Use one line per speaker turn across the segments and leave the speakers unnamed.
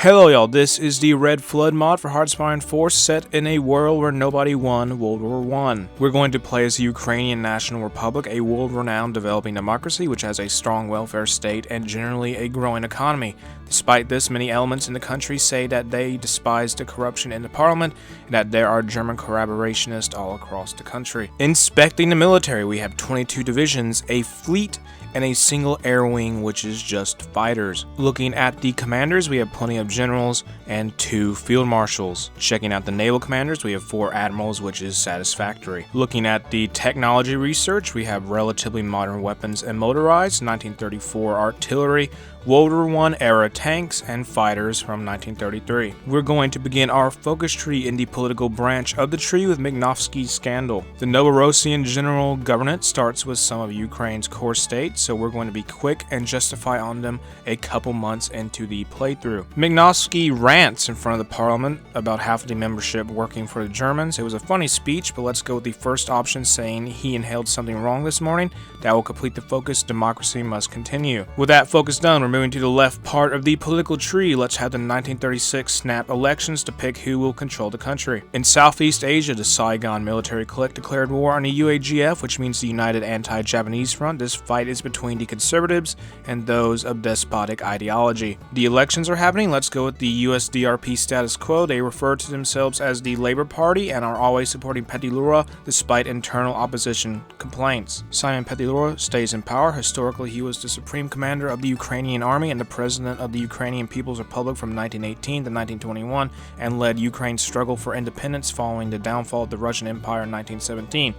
Hello y'all, this is the Red Flood mod for Heartspire 4 set in a world where nobody won World War I. We're going to play as the Ukrainian National Republic, a world-renowned developing democracy which has a strong welfare state and generally a growing economy. Despite this, many elements in the country say that they despise the corruption in the parliament and that there are German collaborationists all across the country. Inspecting the military, we have 22 divisions, a fleet, and a single air wing which is just fighters. Looking at the commanders, we have plenty of generals and 2 field marshals. Checking out the naval commanders, we have 4 admirals, which is satisfactory. Looking at the technology research, we have relatively modern weapons and motorized 1934 artillery, World War I era tanks, and fighters from 1933. We're going to begin our focus tree in the political branch of the tree with Mignovsky's scandal. The Novorossian general government starts with some of Ukraine's core states, so we're going to be quick and justify on them a couple months into the playthrough. Mignovsky rants in front of the parliament about half of the membership working for the Germans. It was a funny speech, but let's go with the first option, saying he inhaled something wrong this morning. That will complete the focus. Democracy must continue. With that focus done, we're moving to the left part of the political tree. Let's have the 1936 snap elections to pick who will control the country. In Southeast Asia, the Saigon military clique declared war on the UAGF, which means the United Anti-Japanese Front. This fight is between the conservatives and those of despotic ideology. The elections are happening. Let's go with the USDRP status quo. They refer to themselves as the Labor Party and are always supporting Petliura despite internal opposition complaints. Simon Petliura stays in power. Historically, he was the supreme commander of the Ukrainian Army and the president of the Ukrainian People's Republic from 1918 to 1921 and led Ukraine's struggle for independence following the downfall of the Russian Empire in 1917.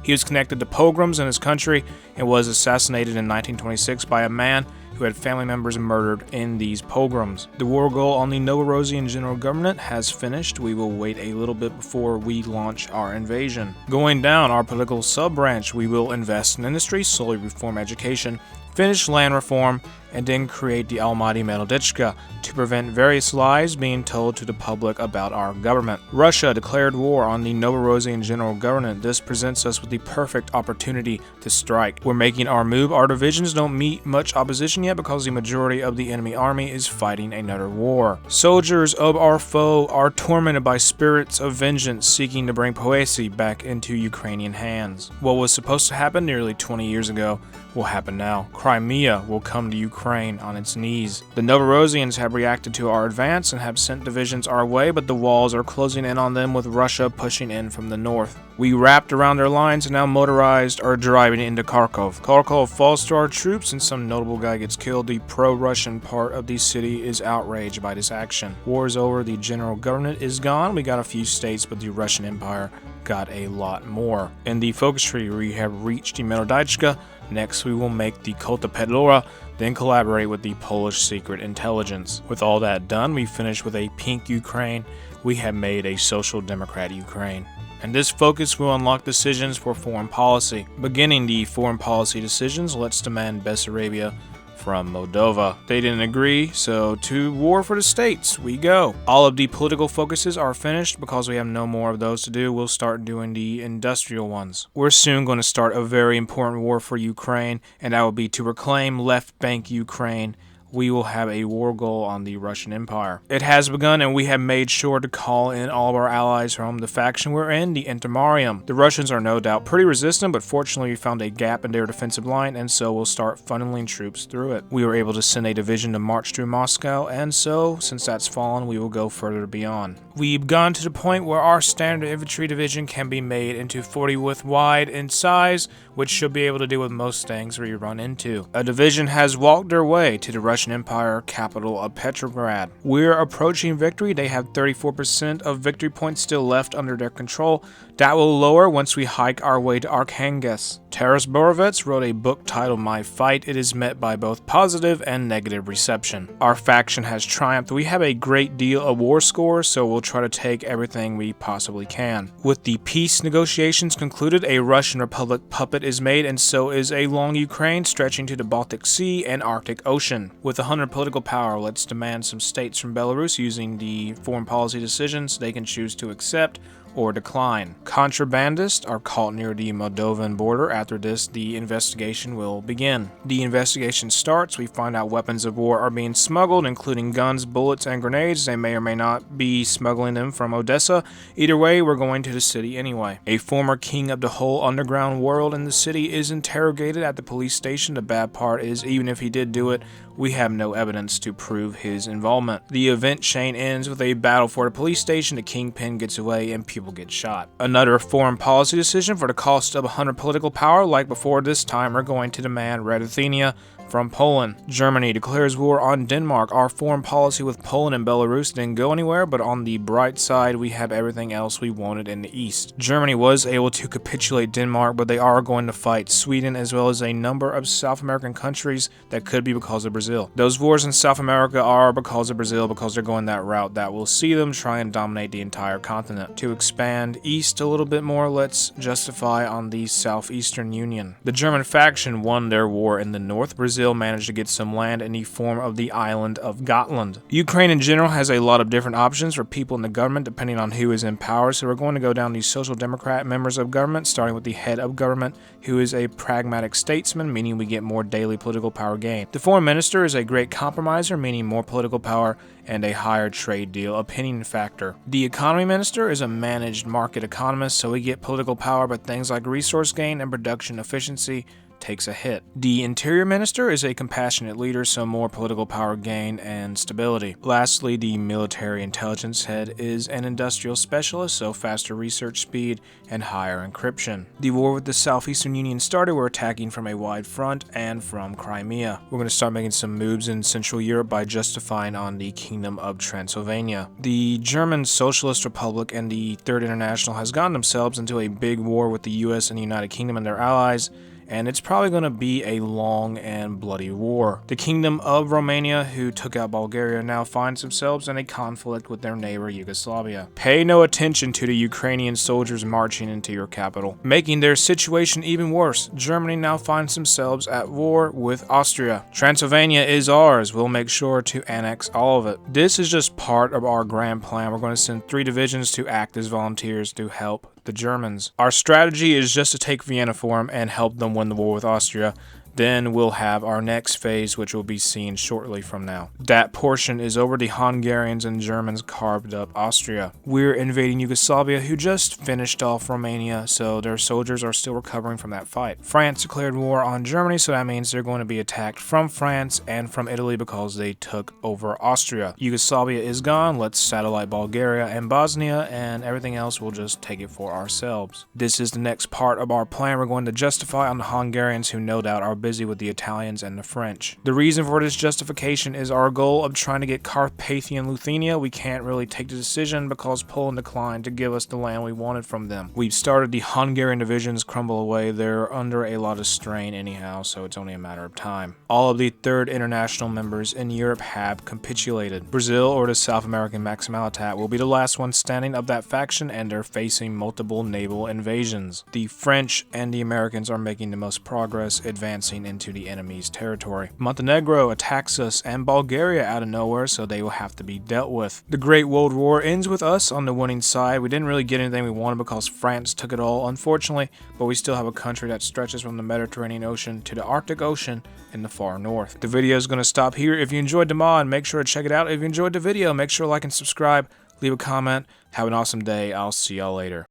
He was connected to pogroms in his country and was assassinated in 1926 by a man who had family members murdered in these pogroms. The war goal on the Novorossian general government has finished. We will wait a little bit before we launch our invasion. Going down our political sub-branch, we will invest in industry, slowly reform education, finish land reform, and then create the almighty Metodichka to prevent various lies being told to the public about our government. Russia declared war on the Novorossian general government. This presents us with the perfect opportunity to strike. We're making our move. Our divisions don't meet much opposition yet because the majority of the enemy army is fighting another war. Soldiers of our foe are tormented by spirits of vengeance seeking to bring Poesy back into Ukrainian hands. What was supposed to happen nearly 20 years ago will happen now. Crimea will come to Ukraine on its knees. The Novorossians have reacted to our advance and have sent divisions our way, but the walls are closing in on them with Russia pushing in from the north. We wrapped around their lines and now motorized are driving into Kharkov. Kharkov falls to our troops and some notable guy gets killed. The pro-Russian part of the city is outraged by this action. War is over, the general government is gone. We got a few states, but the Russian Empire got a lot more. In the focus tree, we have reached the Metodichka. Next, we will make the cult of Petliura, then collaborate with the Polish secret intelligence. With all that done, we finish with a pink Ukraine. We have made a social democrat Ukraine. And this focus will unlock decisions for foreign policy. Beginning the foreign policy decisions, let's demand Bessarabia from Moldova. They didn't agree, so to war for the states we go. All of the political focuses are finished. Because we have no more of those to do, we'll start doing the industrial ones. We're soon going to start a very important war for Ukraine, and that will be to reclaim left bank Ukraine. We will have a war goal on the Russian Empire. It has begun, and we have made sure to call in all of our allies from the faction we're in, the Intermarium. The Russians are no doubt pretty resistant, but fortunately we found a gap in their defensive line, and so we'll start funneling troops through it. We were able to send a division to march through Moscow, and so, since that's fallen, we will go further beyond. We've gone to the point where our standard infantry division can be made into 40 width wide in size, which should be able to deal with most things we run into. A division has walked their way to the Russian Empire capital of Petrograd. We're approaching victory. They have 34% of victory points still left under their control. That will lower once we hike our way to Arkhangelsk. Taras Borovets wrote a book titled My Fight. It is met by both positive and negative reception. Our faction has triumphed. We have a great deal of war score, so we'll try to take everything we possibly can. With the peace negotiations concluded, a Russian Republic puppet is made, and so is a long Ukraine stretching to the Baltic Sea and Arctic Ocean. With 100 political power, let's demand some states from Belarus using the foreign policy decisions they can choose to accept or decline. Contrabandists are caught near the Moldovan border. After this, the investigation will begin. The investigation starts. We find out weapons of war are being smuggled, including guns, bullets, and grenades. They may or may not be smuggling them from Odessa. Either way, we're going to the city anyway. A former king of the whole underground world in the city is interrogated at the police station. The bad part is, even if he did do it, we have no evidence to prove his involvement. The event chain ends with a battle for the police station. The kingpin gets away and people get shot. Another foreign policy decision. For the cost of 100 political power, like before, this time we're going to demand Red Athenia from Poland. Germany declares war on Denmark. Our foreign policy with Poland and Belarus didn't go anywhere, but on the bright side, we have everything else we wanted in the east. Germany was able to capitulate Denmark, but they are going to fight Sweden as well as a number of South American countries. That could be because of Brazil. Those wars in South America are because of Brazil, because they're going that route. That will see them try and dominate the entire continent. To expand east a little bit more, let's justify on the Southeastern Union. The German faction won their war in the north. Brazil managed to get some land in the form of the island of Gotland. Ukraine in general has a lot of different options for people in the government depending on who is in power, so we're going to go down the Social Democrat members of government, starting with the head of government, who is a pragmatic statesman, meaning we get more daily political power gain. The foreign minister is a great compromiser, meaning more political power and a higher trade deal opinion factor. The economy minister is a managed market economist, so we get political power, but things like resource gain and production efficiency takes a hit. The interior minister is a compassionate leader, so more political power gain and stability. Lastly, the military intelligence head is an industrial specialist, so faster research speed and higher encryption. The war with the Southeastern Union started. We're attacking from a wide front and from Crimea. We're going to start making some moves in Central Europe by justifying on the Kingdom of Transylvania. The German Socialist Republic and the Third International has gotten themselves into a big war with the US and the United Kingdom and their allies, and it's probably going to be a long and bloody war. The Kingdom of Romania, who took out Bulgaria, now finds themselves in a conflict with their neighbor Yugoslavia. Pay no attention to the Ukrainian soldiers marching into your capital, making their situation even worse. Germany now finds themselves at war with Austria. Transylvania is ours. We'll make sure to annex all of it. This is just part of our grand plan. We're going to send 3 divisions to act as volunteers to help the Germans. Our strategy is just to take Vienna for them and help them win the war with Austria. Then we'll have our next phase, which will be seen shortly from now. That portion is over. The Hungarians and Germans carved up Austria. We're invading Yugoslavia, who just finished off Romania, so their soldiers are still recovering from that fight. France declared war on Germany, so that means they're going to be attacked from France and from Italy because they took over Austria. Yugoslavia is gone. Let's satellite Bulgaria and Bosnia, and everything else we'll just take it for ourselves. This is the next part of our plan. We're going to justify on the Hungarians, who no doubt are busy with the Italians and the French. The reason for this justification is our goal of trying to get Carpathian Lithuania. We can't really take the decision because Poland declined to give us the land we wanted from them. We've started the Hungarian divisions crumble away. They're under a lot of strain anyhow, so it's only a matter of time. All of the Third International members in Europe have capitulated. Brazil, or the South American Maximalitat, will be the last one standing of that faction, and they're facing multiple naval invasions. The French and the Americans are making the most progress, advancing into the enemy's territory. Montenegro attacks us and Bulgaria out of nowhere, so they will have to be dealt with. The Great World War ends with us on the winning side. We didn't really get anything we wanted because France took it all, unfortunately, but we still have a country that stretches from the Mediterranean Ocean to the Arctic Ocean in the far north. The video is going to stop here. If you enjoyed the mod, make sure to check it out. If you enjoyed the video, make sure to like and subscribe, leave a comment. Have an awesome day. I'll see y'all later.